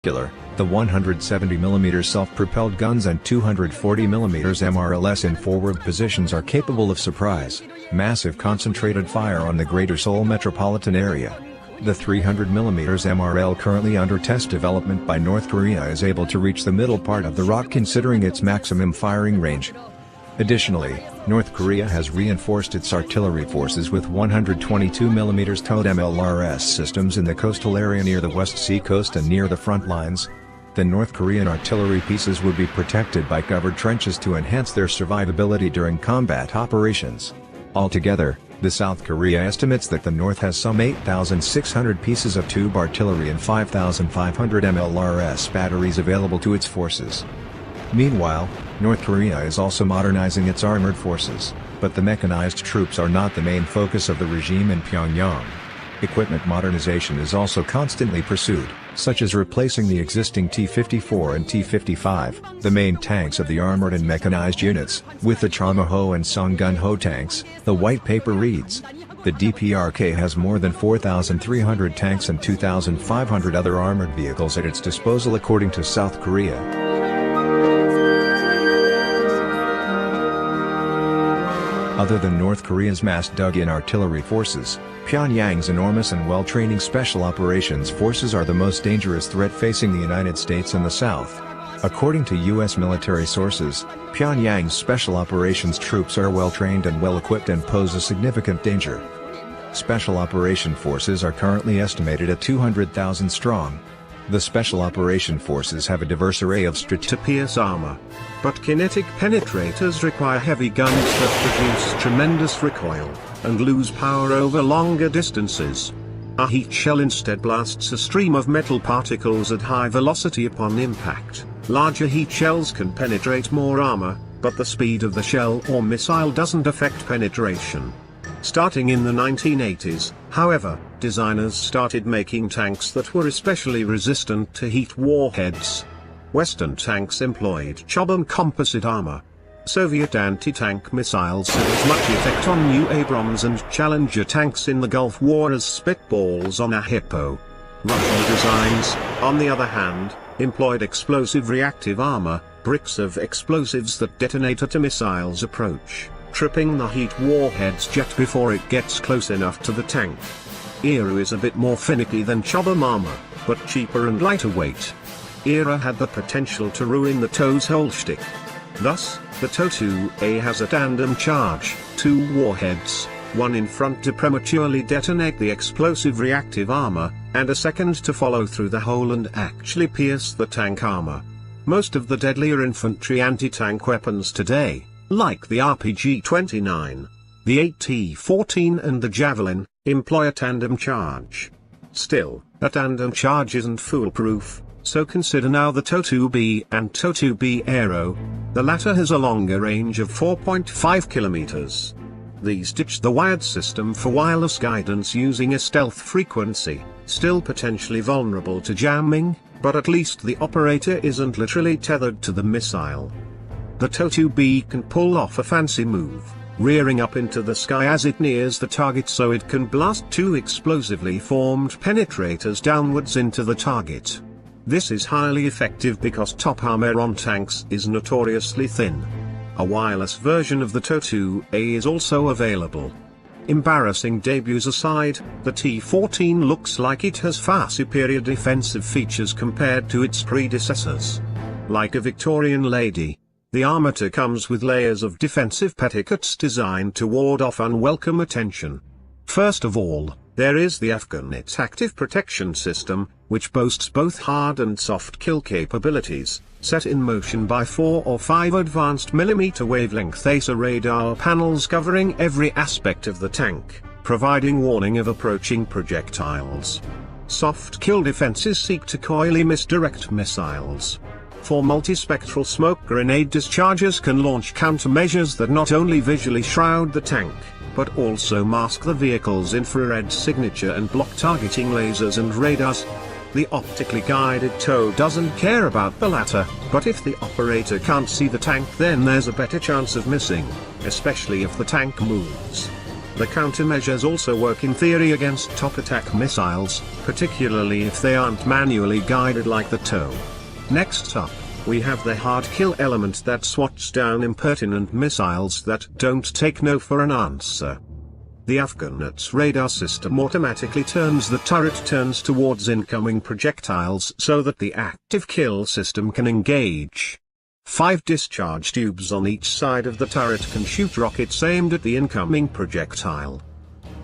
The 170mm self-propelled guns and 240mm MRLS in forward positions are capable of surprise, massive concentrated fire on the Greater Seoul metropolitan area. The 300mm MRL currently under test development by North Korea is able to reach the middle part of the rock considering its maximum firing range. Additionally, North Korea has reinforced its artillery forces with 122mm towed MLRS systems in the coastal area near the West Sea coast and near the front lines. The North Korean artillery pieces would be protected by covered trenches to enhance their survivability during combat operations. Altogether, the South Korea estimates that the North has some 8,600 pieces of tube artillery and 5,500 MLRS batteries available to its forces. Meanwhile, North Korea is also modernizing its armored forces, but the mechanized troops are not the main focus of the regime in Pyongyang. Equipment modernization is also constantly pursued, such as replacing the existing T-14 and T-55, the main tanks of the armored and mechanized units, with the Chonmaho and Songun-ho tanks, the white paper reads. The DPRK has more than 4,300 tanks and 2,500 other armored vehicles at its disposal according to South Korea. Other than North Korea's mass dug-in artillery forces, Pyongyang's enormous and well-trained Special Operations Forces are the most dangerous threat facing the United States and the South. According to U.S. military sources, Pyongyang's Special Operations troops are well-trained and well-equipped and pose a significant danger. Special Operation Forces are currently estimated at 200,000 strong. The Special Operation Forces have a diverse array of to pierce armor. But kinetic penetrators require heavy guns that produce tremendous recoil, and lose power over longer distances. A heat shell instead blasts a stream of metal particles at high velocity upon impact. Larger heat shells can penetrate more armor, but the speed of the shell or missile doesn't affect penetration. Starting in the 1980s, however, designers started making tanks that were especially resistant to heat warheads. Western tanks employed Chobham composite armor. Soviet anti-tank missiles had as much effect on new Abrams and Challenger tanks in the Gulf War as spitballs on a hippo. Russian designs, on the other hand, employed explosive reactive armor, bricks of explosives that detonate at a missile's approach, tripping the heat warhead's jet before it gets close enough to the tank. ERA is a bit more finicky than Chobham armor, but cheaper and lighter weight. ERA had the potential to ruin the TOW's whole shtick. Thus, the TOW-2A has a tandem charge, 2 warheads, one in front to prematurely detonate the explosive reactive armor, and a second to follow through the hole and actually pierce the tank armor. Most of the deadlier infantry anti-tank weapons today, like the RPG-29, the AT-14 and the Javelin, employ a tandem charge. Still, a tandem charge isn't foolproof, so consider now the TOW-2B and TOW-2B Aero. The latter has a longer range of 4.5 kilometers. These ditch the wired system for wireless guidance using a stealth frequency, still potentially vulnerable to jamming, but at least the operator isn't literally tethered to the missile. The TOW-2B can pull off a fancy move, rearing up into the sky as it nears the target so it can blast 2 explosively formed penetrators downwards into the target. This is highly effective because top armor on tanks is notoriously thin. A wireless version of the TOW-2A is also available. Embarrassing debuts aside, the T-14 looks like it has far superior defensive features compared to its predecessors. Like a Victorian lady, the ARMATA comes with layers of defensive petticoats designed to ward off unwelcome attention. First of all, there is the Afghanit Active Protection System, which boasts both hard and soft kill capabilities, set in motion by 4 or 5 advanced millimeter wavelength ASA radar panels covering every aspect of the tank, providing warning of approaching projectiles. Soft kill defenses seek to coyly misdirect missiles. 4 multispectral smoke grenade dischargers can launch countermeasures that not only visually shroud the tank, but also mask the vehicle's infrared signature and block targeting lasers and radars. The optically guided TOW doesn't care about the latter, but if the operator can't see the tank then there's a better chance of missing, especially if the tank moves. The countermeasures also work in theory against top attack missiles, particularly if they aren't manually guided like the TOW. Next up, we have the hard kill element that swats down impertinent missiles that don't take no for an answer. The Afghanet's radar system automatically turns the turret turns towards incoming projectiles so that the active kill system can engage. 5 discharge tubes on each side of the turret can shoot rockets aimed at the incoming projectile.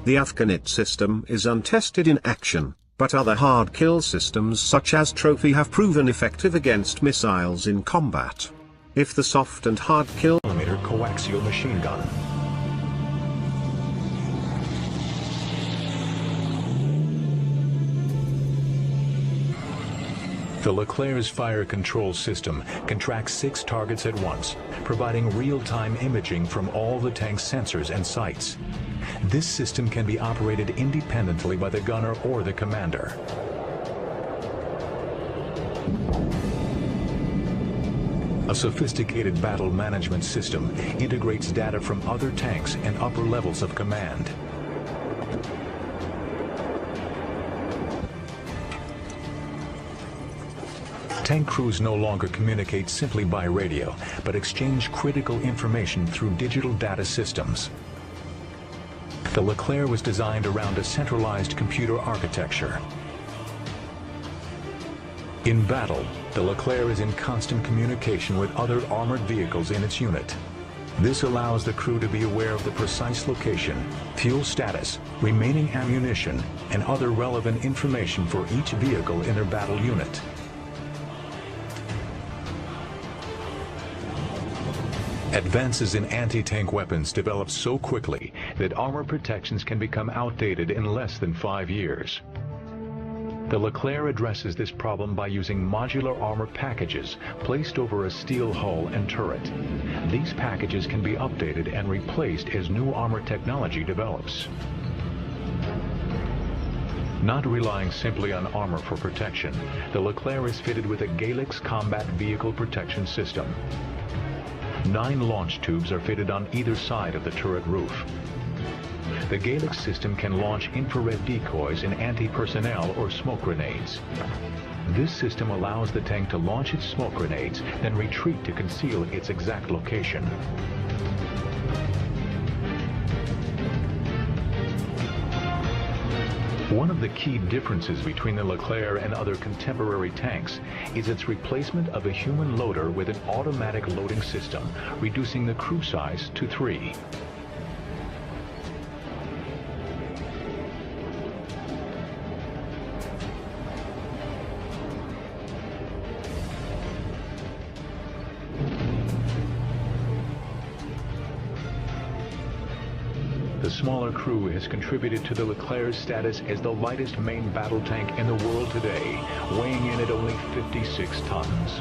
The Afghanet system is untested in action, but other hard kill systems such as Trophy have proven effective against missiles in combat. If the soft and hard kill coaxial machine gun. The LECLERC's fire control system can track 6 targets at once, providing real-time imaging from all the tank's sensors and sights. This system can be operated independently by the gunner or the commander. A sophisticated battle management system integrates data from other tanks and upper levels of command. Tank crews no longer communicate simply by radio, but exchange critical information through digital data systems. The LECLERC was designed around a centralized computer architecture. In battle, the LECLERC is in constant communication with other armored vehicles in its unit. This allows the crew to be aware of the precise location, fuel status, remaining ammunition, and other relevant information for each vehicle in their battle unit. Advances in anti-tank weapons develop so quickly that armor protections can become outdated in less than 5 years. The LECLERC addresses this problem by using modular armor packages placed over a steel hull and turret. These packages can be updated and replaced as new armor technology develops. Not relying simply on armor for protection, the LECLERC is fitted with a Galix combat vehicle protection system. 9 launch tubes are fitted on either side of the turret roof. The Galix system can launch infrared decoys and anti-personnel or smoke grenades. This system allows the tank to launch its smoke grenades, then retreat to conceal its exact location. One of the key differences between the LECLERC and other contemporary tanks is its replacement of a human loader with an automatic loading system, reducing the crew size to 3. The smaller crew has contributed to the LECLERC's status as the lightest main battle tank in the world today, weighing in at only 56 tons.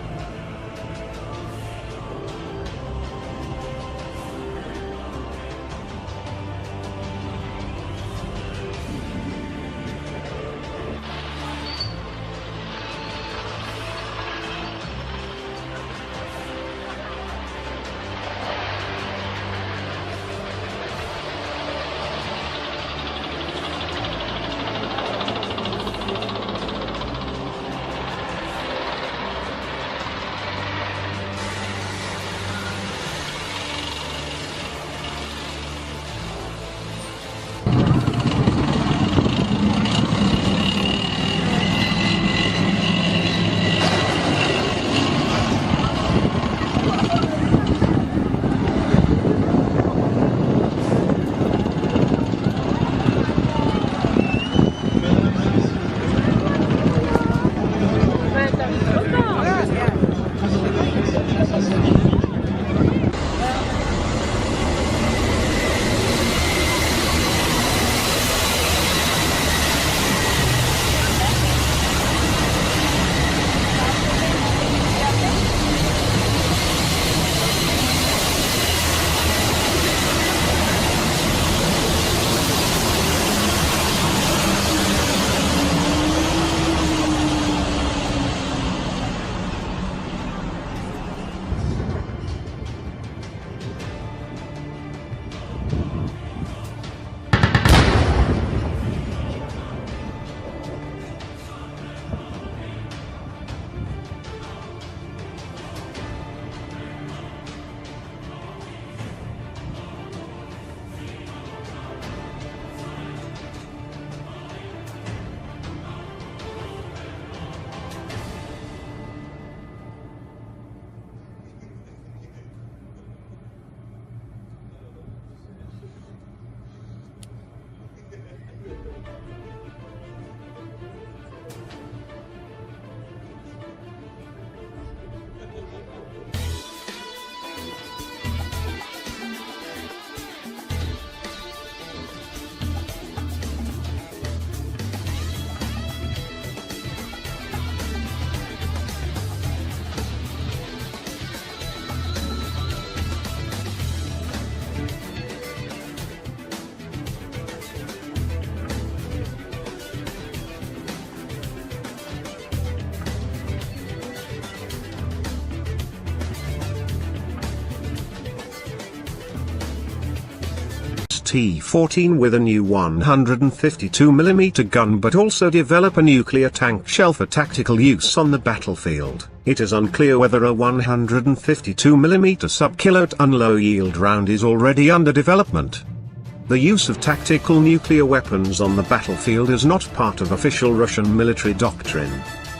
T-14 with a new 152mm gun but also develop a nuclear tank shell for tactical use on the battlefield. It is unclear whether a 152mm sub-kiloton low-yield round is already under development. The use of tactical nuclear weapons on the battlefield is not part of official Russian military doctrine.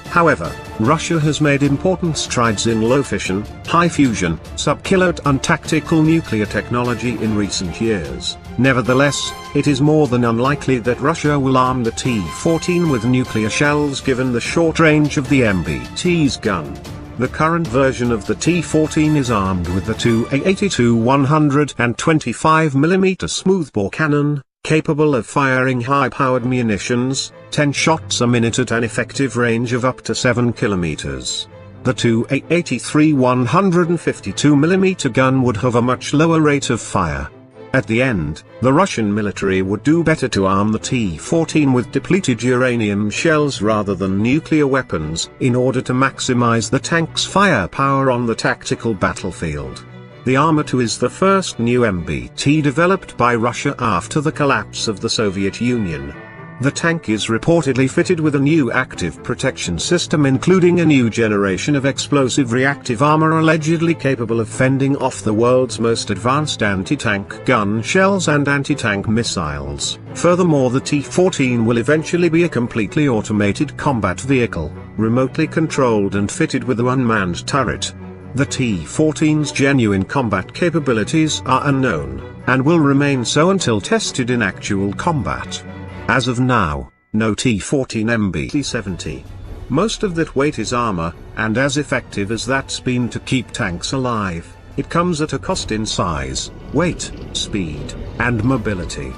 However, Russia has made important strides in low-fission, high-fusion, sub-kiloton tactical nuclear technology in recent years. Nevertheless, it is more than unlikely that Russia will arm the T-14 with nuclear shells given the short range of the MBT's gun. The current version of the T-14 is armed with the 2A82 125mm smoothbore cannon, capable of firing high-powered munitions, 10 shots a minute at an effective range of up to 7 kilometers. The 2A83 152mm gun would have a much lower rate of fire. At the end, the Russian military would do better to arm the T-14 with depleted uranium shells rather than nuclear weapons, in order to maximize the tank's firepower on the tactical battlefield. The ARMATA is the first new MBT developed by Russia after the collapse of the Soviet Union. The tank is reportedly fitted with a new active protection system including a new generation of explosive reactive armor allegedly capable of fending off the world's most advanced anti-tank gun shells and anti-tank missiles. Furthermore, the T-14 will eventually be a completely automated combat vehicle, remotely controlled and fitted with an unmanned turret. The T-14's genuine combat capabilities are unknown, and will remain so until tested in actual combat. As of now, no T-14 MBT-70. Most of that weight is armor, and as effective as that's been to keep tanks alive, it comes at a cost in size, weight, speed, and mobility.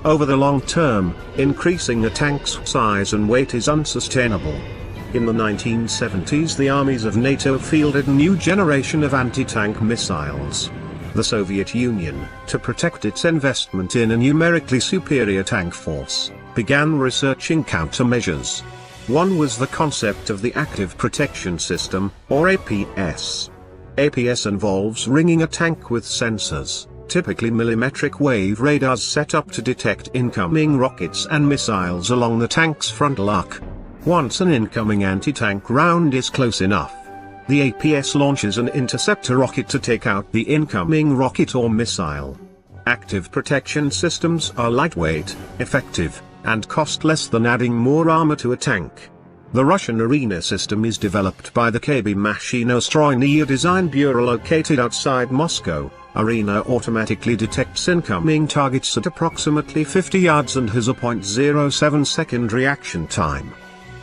Over the long term, increasing a tank's size and weight is unsustainable. In the 1970s, the armies of NATO fielded a new generation of anti-tank missiles. The Soviet Union, to protect its investment in a numerically superior tank force, began researching countermeasures. One was the concept of the Active Protection System, or APS. APS involves ringing a tank with sensors, typically millimetric wave radars set up to detect incoming rockets and missiles along the tank's frontal arc. Once an incoming anti-tank round is close enough, the APS launches an interceptor rocket to take out the incoming rocket or missile. Active protection systems are lightweight, effective, and cost less than adding more armor to a tank. The Russian Arena system is developed by the KB Machino-Stroynya Design Bureau located outside Moscow. Arena automatically detects incoming targets at approximately 50 yards and has a 0.07-second reaction time.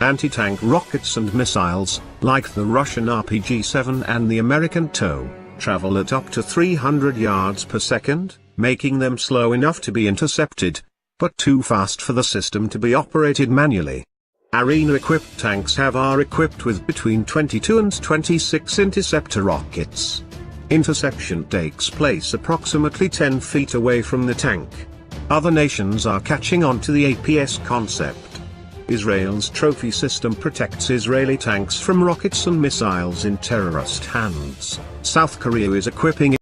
Anti-tank rockets and missiles, like the Russian RPG-7 and the American TOW, travel at up to 300 yards per second, making them slow enough to be intercepted, but too fast for the system to be operated manually. Arena-equipped tanks are equipped with between 22 and 26 interceptor rockets. Interception takes place approximately 10 feet away from the tank. Other nations are catching on to the APS concept. Israel's trophy system protects Israeli tanks from rockets and missiles in terrorist hands. South Korea is equipping